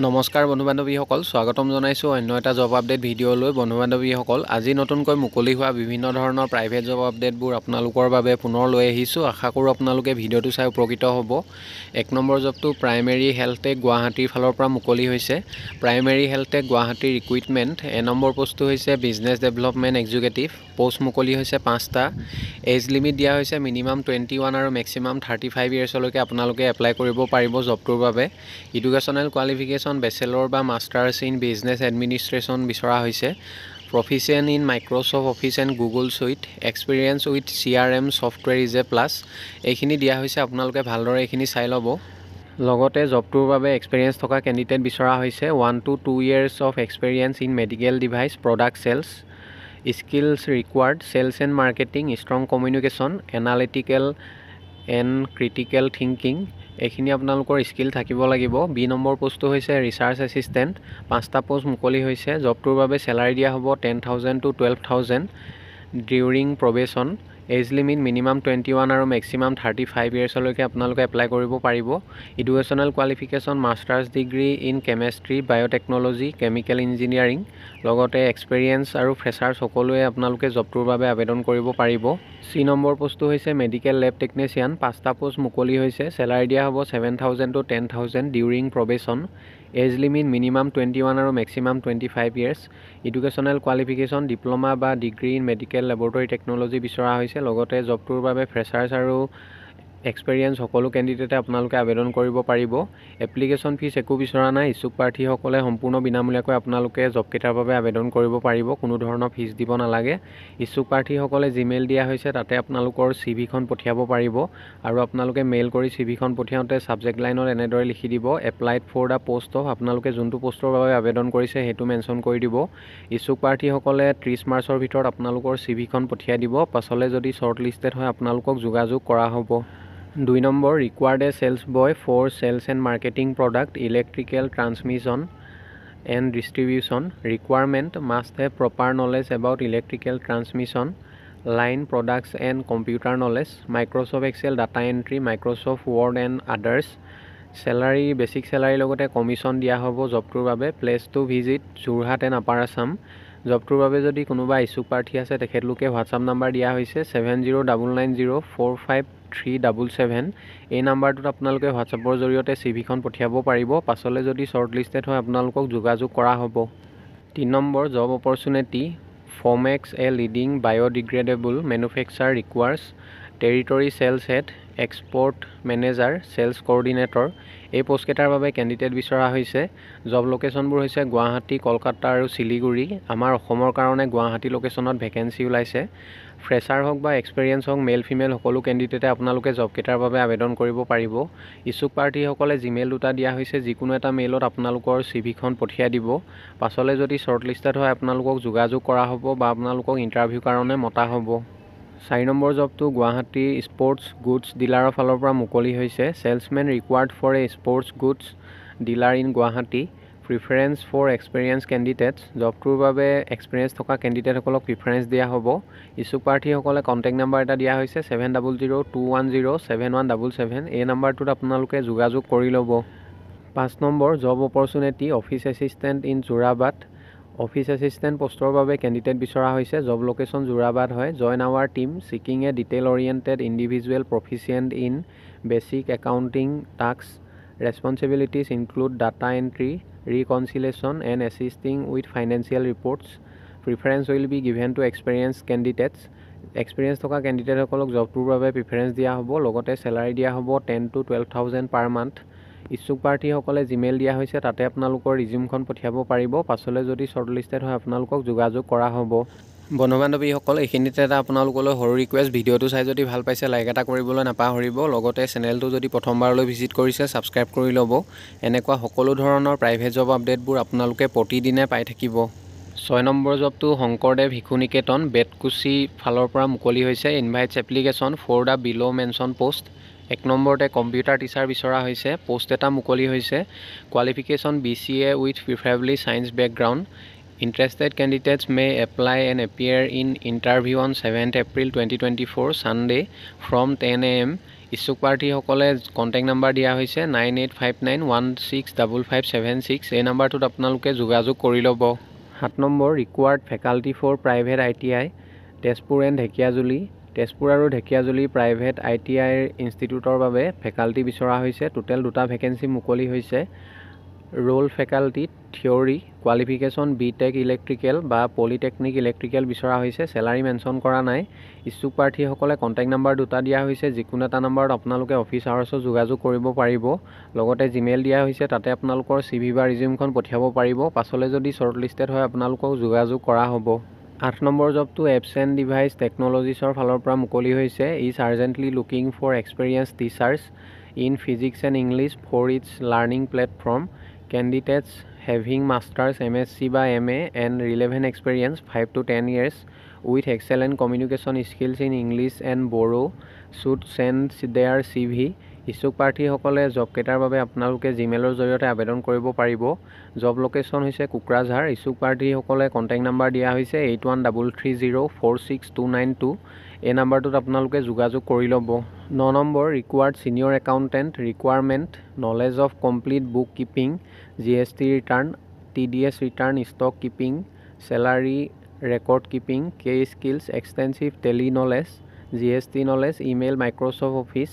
নমস্কাৰ বন্ধু বান্ধৱীসকল, স্বাগতম জনাইছোঁ অন্য এটা জব আপডেট ভিডিঅ'লৈ। বন্ধু বান্ধৱীসকল, আজি নতুনকৈ মুকলি হোৱা বিভিন্ন ধৰণৰ প্ৰাইভেট জব আপডেটবোৰ আপোনালোকৰ বাবে পুনৰ লৈ আহিছোঁ। আশা কৰোঁ আপোনালোকে ভিডিঅ'টো চাই উপকৃত হ'ব। 1 নম্বৰ জবটো প্ৰাইমেৰী হেল্থ টেক গুৱাহাটীৰ ফালৰ পৰা মুকলি হৈছে। প্ৰাইমেৰী হেল্থ টেক গুৱাহাটীৰ ৰিক্ৰুইটমেণ্ট। 1 নম্বৰ পোষ্টটো হৈছে বিজনেছ ডেভেলপমেণ্ট এক্সিকিউটিভ। পোষ্ট মুকলি হৈছে 5টা। এজ লিমিট দিয়া হৈছে মিনিমাম 21 আৰু মেক্সিমাম 35 ইয়াৰ্ছলৈকে আপোনালোকে এপ্লাই কৰিব পাৰিব জবটোৰ বাবে। এডুকেশ্যনেল কোৱালিফিকেশ্যন বেচেলৰ বা মাষ্টাৰ্ছ ইন বিজনেছ এডমিনিষ্ট্ৰেশ্যন বিচৰা হৈছে। Proficient in Microsoft office and Google suite. Experience with CRM software is a plus. এইখিনি দিয়া হৈছে, আপোনালোকে ভালদৰে এইখিনি চাই ল'ব। লগতে জবটোৰ বাবে এক্সপিৰিয়েঞ্চ থকা কেণ্ডিডেট বিচৰা হৈছে 1 to 2 years of experience in medical device product sales. Skills required sales and marketing, strong communication, analytical and critical thinking. এইখিনি আপোনালোকৰ স্কিল থাকিব লাগিব। 2 নম্বৰ পোষ্টটো হৈছে ৰিচাৰ্চ এছিষ্টেণ্ট। 5টা পোষ্ট মুকলি হৈছে। জবটোৰ বাবে চেলাৰী দিয়া হ'ব 10,000 to 12,000 during probation. Age limit minimum 21 আৰু মেক্সিমাম 35 ইয়াৰ্ছলৈকে আপোনালোকে এপ্লাই কৰিব পাৰিব। Educational qualification masters degree in chemistry, biotechnology, chemical engineering. লগতে এক্সপিৰিয়েঞ্চ আৰু ফ্ৰেছাৰ সকলোৱে আপোনালোকে জবটোৰ বাবে আবেদন কৰিব পাৰিব। C নম্বৰ পোষ্টটো হৈছে মেডিকেল লেব টেকনিচিয়ান। 5টা পোষ্ট মুকলি হৈছে। চেলাৰী দিয়া হ'ব 7,000 to 10,000 during probation. Age limit minimum 21 আৰু maximum 25 years. Educational qualification diploma বা degree in medical laboratory technology বিচৰা হৈছে। লগতে জবটোৰ বাবে ফ্ৰেছাৰ্ছ আৰু এক্সপিৰিয়েঞ্চ সকলো কেণ্ডিডেটে আপোনালোকে আবেদন কৰিব পাৰিব। এপ্লিকেশ্যন ফিজ একো বিচৰা নাই। ইচ্ছুক প্ৰাৰ্থীসকলে সম্পূৰ্ণ বিনামূলীয়াকৈ আপোনালোকে জবকেইটাৰ বাবে আবেদন কৰিব পাৰিব। কোনো ধৰণৰ ফিজ দিব নালাগে। ইচ্ছুক প্ৰাৰ্থীসকলে জিমেইল দিয়া হৈছে, তাতে আপোনালোকৰ CVখন পঠিয়াব পাৰিব। আৰু আপোনালোকে মেইল কৰি CVখন পঠিয়াওঁতে ছাবজেক্ট লাইনত এনেদৰে লিখি দিব, applied for the post of. আপোনালোকে যোনটো পোষ্টৰ বাবে আবেদন কৰিছে সেইটো মেনশ্যন কৰি দিব। ইচ্ছুক প্ৰাৰ্থীসকলে 30 মাৰ্চৰ ভিতৰত আপোনালোকৰ CVখন পঠিয়াই দিব। পাছলৈ যদি শ্বৰ্ট লিষ্টেড হয় আপোনালোকক যোগাযোগ কৰা হ'ব। 2 number required a sales boy for sales and marketing product electrical transmission and distribution. Requirement must have proper knowledge about electrical transmission line products and computer knowledge, Microsoft Excel, data entry, Microsoft Word and others. Salary basic চেলাৰীৰ লগতে commission দিয়া হ'ব জবটোৰ বাবে। Place to visit Jorhat and upper Assam. জবটোৰ বাবে যদি কোনোবা ইচ্ছুক প্ৰাৰ্থী আছে তেখেতলোকে হোৱাটছআপ নাম্বাৰ দিয়া হৈছে 7099045377। এই নাম্বাৰটোত আপোনালোকে হোৱাটছআপৰ জৰিয়তে CVখন পঠিয়াব পাৰিব। পাছলৈ যদি শ্বৰ্ট লিষ্টেড হয় আপোনালোকক যোগাযোগ কৰা হ'ব। 3 number job opportunity Fomex a leading biodegradable manufacture requires territory sales head, expert manager, sales coordinator. এই পোষ্টকেইটাৰ বাবে কেণ্ডিডেট বিচৰা হৈছে। জব লোকেশ্যনবোৰ হৈছে গুৱাহাটী, কলকাতা আৰু শিলিগুৰি। আমাৰ অসমৰ কাৰণে গুৱাহাটী লোকেশ্যনত ভেকেঞ্চি ওলাইছে। ফ্ৰেছাৰ হওক বা এক্সপিৰিয়েঞ্চ হওক, মেল ফিমেল সকলো কেণ্ডিডেটে আপোনালোকে জবকেইটাৰ বাবে আবেদন কৰিব পাৰিব। ইচ্ছুক প্ৰাৰ্থীসকলে জিমেইল দুটা দিয়া হৈছে, যিকোনো এটা মেইলত আপোনালোকৰ CVখন পঠিয়াই দিব। পাছলৈ যদি শ্বৰ্ট লিষ্টেড হয় আপোনালোকক যোগাযোগ কৰা হ'ব বা আপোনালোকক ইণ্টাৰভিউৰ কাৰণে মতা হ'ব। 4 নম্বৰ জবটো গুৱাহাটী স্পৰ্টছ গুডছ ডিলাৰৰ ফালৰ পৰা মুকলি হৈছে। Salesman required for a sports goods dealer in Guwahati. Preference for experience candidates. জবটোৰ বাবে এক্সপিৰিয়েঞ্চ থকা কেণ্ডিডেটসকলক প্ৰিফাৰেঞ্চ দিয়া হ'ব। ইচ্ছুক প্ৰাৰ্থীসকলে কণ্টেক্ট নাম্বাৰ এটা দিয়া হৈছে 7002107177। এই নাম্বাৰটোত আপোনালোকে যোগাযোগ কৰি ল'ব। 5 number job opportunity office assistant in Jorabat. Office assistant পোষ্টৰ বাবে কেণ্ডিডেট বিচৰা হৈছে। জব লোকেশ্যন যোৰাবাট হয়। Join our team seeking a detail oriented individual proficient in basic accounting task. Responsibilities include data entry, reconciliation and assisting with financial reports. Preference will be given to experience candidates. Experience থকা কেণ্ডিডেটসকলক জবটোৰ বাবে preference দিয়া হ'ব। লগতে salary দিয়া হ'ব 10,000 to 12,000 per month. ইচ্ছুক প্ৰাৰ্থীসকলে জিমেইল দিয়া হৈছে, তাতে আপোনালোকৰ ৰিজিউমখন পঠিয়াব পাৰিব। পাছলৈ যদি শ্বৰ্ট লিষ্টেড হয় আপোনালোকক যোগাযোগ কৰা হ'ব। বন্ধু বান্ধৱীসকল, এইখিনিতে এটা আপোনালোকলৈ সৰু ৰিকুৱেষ্ট, ভিডিঅ'টো চাই যদি ভাল পাইছে লাইক এটা কৰিবলৈ নাপাহৰিব। লগতে চেনেলটো যদি প্ৰথমবাৰলৈ ভিজিট কৰিছে ছাবস্ক্ৰাইব কৰি ল'ব। এনেকুৱা সকলো ধৰণৰ প্ৰাইভেট জব আপডেটবোৰ আপোনালোকে প্ৰতিদিনে পাই থাকিব। 6 নম্বৰ জবটো শংকৰদেৱ শিশু নিকেতন বেতকুচি ফালৰ পৰা মুকলি হৈছে। Invites application for the below' mention post. 1 নম্বৰতে কম্পিউটাৰ টিচাৰ বিচৰা হৈছে। পোষ্ট এটা মুকলি হৈছে। Qualification BCA with preferably science background. Interested candidates may apply and appear in interview on 7th April 2024 Sunday from 10 AM ইচ্ছুক প্ৰাৰ্থীসকলে কণ্টেক্ট নাম্বাৰ দিয়া হৈছে 9859165576। এই নাম্বাৰটোত আপোনালোকে যোগাযোগ কৰি ল'ব। 7 number required faculty for private ITI Tezpur and Dhekiajuli. Tezpur আৰু ঢেকীয়াজুলি প্ৰাইভেট ITI ইনষ্টিটিউটৰ বাবে ফেকাল্টি বিচৰা হৈছে। টোটেল 2টা ভেকেঞ্চি মুকলি হৈছে। ৰোল ফেকাল্টিত থিয়ৰী কোৱালিফিকেশ্যন BTech ইলেক্ট্ৰিকেল বা পলিটেকনিক ইলেক্ট্ৰিকেল বিচৰা হৈছে। চেলাৰী মেনশ্যন কৰা নাই। ইচ্ছুক প্ৰাৰ্থীসকলে কণ্টেক্ট নাম্বাৰ 2টা দিয়া হৈছে। যিকোনো এটা নাম্বাৰত আপোনালোকে অফিচ আৱাৰ্ছত যোগাযোগ কৰিব পাৰিব। লগতে জিমেইল দিয়া হৈছে, তাতে আপোনালোকৰ CV বা ৰিজিউমখন পঠিয়াব পাৰিব। পাছলৈ যদি শ্বৰ্টলিষ্টেড হয় আপোনালোকক যোগাযোগ কৰা হ'ব। 8 নম্বৰ জবটো এপছ এণ্ড ডিভাইচ টেকন'লজিছৰ ফালৰ পৰা মুকলি হৈছে। Is urgently looking for experience teachers in physics and English for its learning platform. Candidates having masters, MSc by MA and relevant experience 5 to 10 years with excellent communication skills in English and Boro should send their CV. ইচ্ছুক প্ৰাৰ্থীসকলে job কেইটাৰ বাবে আপোনালোকে জিমেইলৰ জৰিয়তে আবেদন কৰিব পাৰিব। Job location হৈছে কোকৰাঝাৰ। ইচ্ছুক প্ৰাৰ্থীসকলে কণ্টেক্ট নাম্বাৰ দিয়া হৈছে 8133046292। এই নাম্বাৰটোত আপোনালোকে যোগাযোগ কৰি ল'ব। 9 number required senior accountant requirement knowledge of complete book keeping GST return TDS return stock keeping salary record keeping key skills extensive Tally knowledge GST knowledge email Microsoft Office.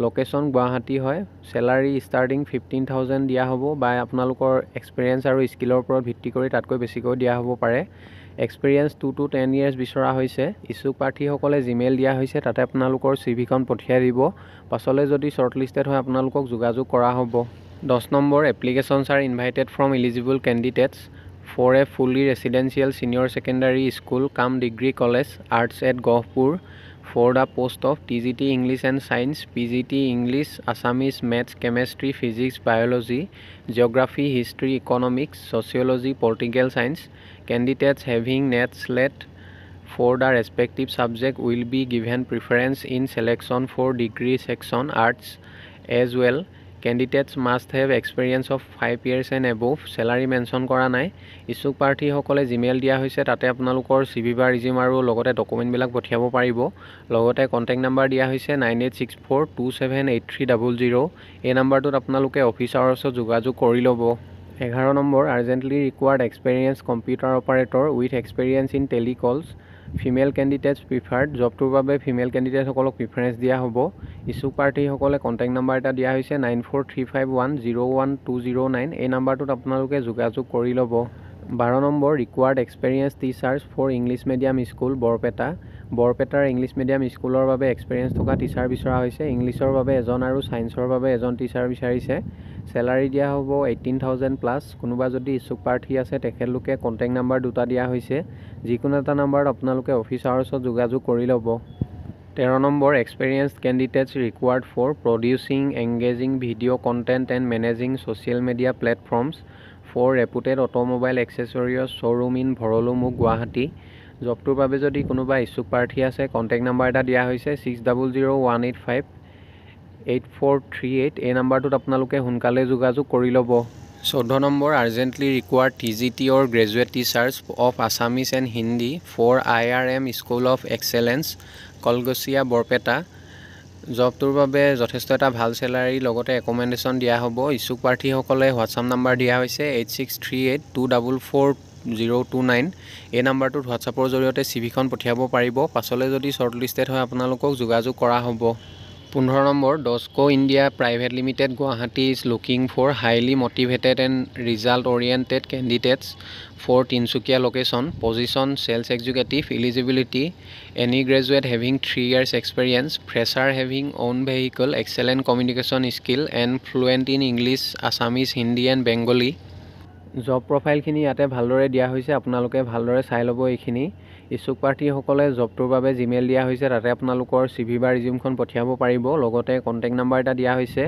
Location Guwahati হয়। Salary starting 15,000 দিয়া হ'ব বা আপোনালোকৰ experience আৰু স্কিলৰ ওপৰত ভিত্তি কৰি তাতকৈ বেছিকৈ দিয়া হ'ব পাৰে। এক্সপিৰিয়েঞ্চ 2 to 10 years বিচৰা হৈছে। ইচ্ছুক প্ৰাৰ্থীসকলে জিমেইল দিয়া হৈছে, তাতে আপোনালোকৰ CVখন পঠিয়াই দিব। পাছলৈ যদি শ্বৰ্টলিষ্টেড হয় আপোনালোকক যোগাযোগ কৰা হ'ব। 10 number applications are invited from eligible candidates for a fully residential senior secondary school cum degree college arts at Gohpur for the post of TGT English and Science, PGT English, Assamese, Maths, Chemistry, Physics, Biology, Geography, History, Economics, Sociology, Political Science. Candidates having NET SLET for the respective subject will be given preference in selection for degree section arts as well. Candidates must have experience of 5 years and above. Salary mention কৰা নাই। ইচ্ছুক প্ৰাৰ্থীসকলে Gmail দিয়া হৈছে, তাতে আপোনালোকৰ CV বা resume আৰু লগতে ডকুমেণ্টবিলাক পঠিয়াব পাৰিব। লগতে কণ্টেক্ট নাম্বাৰ দিয়া হৈছে 9864278300। এই নাম্বাৰটোত আপোনালোকে অফিচ আৱাৰ্ছত যোগাযোগ কৰি ল'ব। 11 number urgently required experience computer operator with experience in telecalls female candidates preferred. জবটোৰ বাবে ফিমেল কেণ্ডিডেটসকলক প্ৰিফাৰেঞ্চ দিয়া হ'ব। ইচ্ছুক প্ৰাৰ্থীসকলে কণ্টেক্ট নাম্বাৰ এটা দিয়া হৈছে 9435101209। এই নাম্বাৰটোত আপোনালোকে যোগাযোগ কৰি ল'ব। 12 number required experience teachers for English medium school Barpeta. বৰপেটাৰ ইংলিছ মিডিয়াম স্কুলৰ বাবে এক্সপেৰিয়েঞ্চ থকা টিচাৰ বিচৰা হৈছে। ইংলিছৰ বাবে এজন আৰু ছায়েন্সৰ বাবে এজন টিচাৰ বিচাৰিছে। চেলাৰী দিয়া হ'ব 18,000+। কোনোবা যদি ইচ্ছুক প্ৰাৰ্থী আছে তেখেতলোকে কণ্টেক্ট নাম্বাৰ 2টা দিয়া হৈছে। যিকোনো এটা নাম্বাৰত আপোনালোকে অফিচ আৱাৰ্ছত যোগাযোগ কৰি ল'ব। 13 number experience candidates required for producing engaging video' content and managing social media platforms for reputed automobile accessories showroom in Bharalumukh Guwahati. জবটোৰ বাবে যদি কোনোবা ইচ্ছুক প্ৰাৰ্থী আছে কণ্টেক্ট নাম্বাৰ এটা দিয়া হৈছে 6001858438। এই নাম্বাৰটোত আপোনালোকে সোনকালে যোগাযোগ কৰি ল'ব। 14 number urgently required TGT or graduate teachers of Assamese and Hindi for IRM school of excellence Kalgachia Barpeta. জবটোৰ বাবে যথেষ্ট এটা ভাল চেলাৰী লগতে একমেণ্ডেশ্যন দিয়া হ'ব। ইচ্ছুক প্ৰাৰ্থীসকলে হোৱাটছআপ নাম্বাৰ দিয়া হৈছে 8638244029। এই নাম্বাৰটোত হোৱাটছআপৰ জৰিয়তে CVখন পঠিয়াব পাৰিব। পাছলৈ যদি শ্বৰ্টলিষ্টেড হয় আপোনালোকক যোগাযোগ কৰা হ'ব। 15 number Dosco India private limited Guwahati is looking for highly motivated and result oriented candidates for Tinsukia location. Position sales executive. Eligibility any graduate having 3 years experience fresher having own vehicle excellent communication skill and fluent in English Assamese Hindi and Bengali. Job প্ৰফাইলখিনি ইয়াতে ভালদৰে দিয়া হৈছে, আপোনালোকে ভালদৰে চাই ল'ব এইখিনি। ইচ্ছুক প্ৰাৰ্থীসকলে জবটোৰ বাবে জিমেইল দিয়া হৈছে, তাতে আপোনালোকৰ CV বা ৰিজিউমখন পঠিয়াব পাৰিব। লগতে কণ্টেক্ট নাম্বাৰ এটা দিয়া হৈছে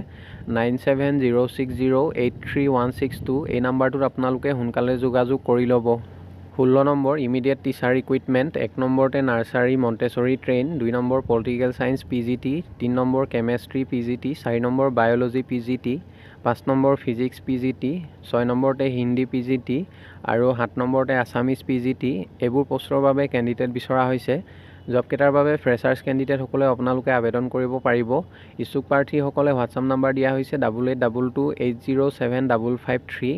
9706083162। এই নাম্বাৰটোত আপোনালোকে সোনকালে যোগাযোগ কৰি ল'ব। 16 নম্বৰ ইমিডিয়েট টিচাৰ ৰিক্ৰুইটমেণ্ট। 1 নম্বৰতে nursery মণ্টেছৰী train, 2 number political science PGT, 3 number chemistry PGT, 4 number biology PGT, 5 number physics PGT, 6 নম্বৰতে হিন্দী PGT আৰু 7 নম্বৰতে আছামিজ PGT। এইবোৰ পষ্টৰ বাবে কেণ্ডিডেট বিচৰা হৈছে। জবকেইটাৰ বাবে ফ্ৰেছাৰ্ছ কেণ্ডিডেটসকলে আপোনালোকে আবেদন কৰিব পাৰিব। ইচ্ছুক প্ৰাৰ্থীসকলে হোৱাটছআপ নম্বৰ দিয়া হৈছে 8822807553।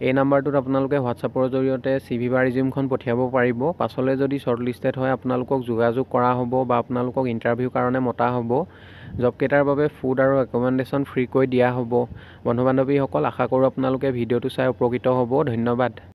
এই নাম্বাৰটোত আপোনালোকে হোৱাটছআপৰ জৰিয়তে CV বা ৰিজিউমখন পঠিয়াব পাৰিব। পাছলৈ যদি শ্বৰ্টলিষ্টেড হয় আপোনালোকক যোগাযোগ কৰা হ'ব বা আপোনালোকক ইণ্টাৰভিউৰ কাৰণে মতা হ'ব। জবকেইটাৰ বাবে ফুড আৰু একমেণ্ডেশ্যন ফ্ৰীকৈ দিয়া হ'ব। বন্ধু বান্ধৱীসকল, আশা কৰোঁ আপোনালোকে ভিডিঅ'টো চাই উপকৃত হ'ব। ধন্যবাদ।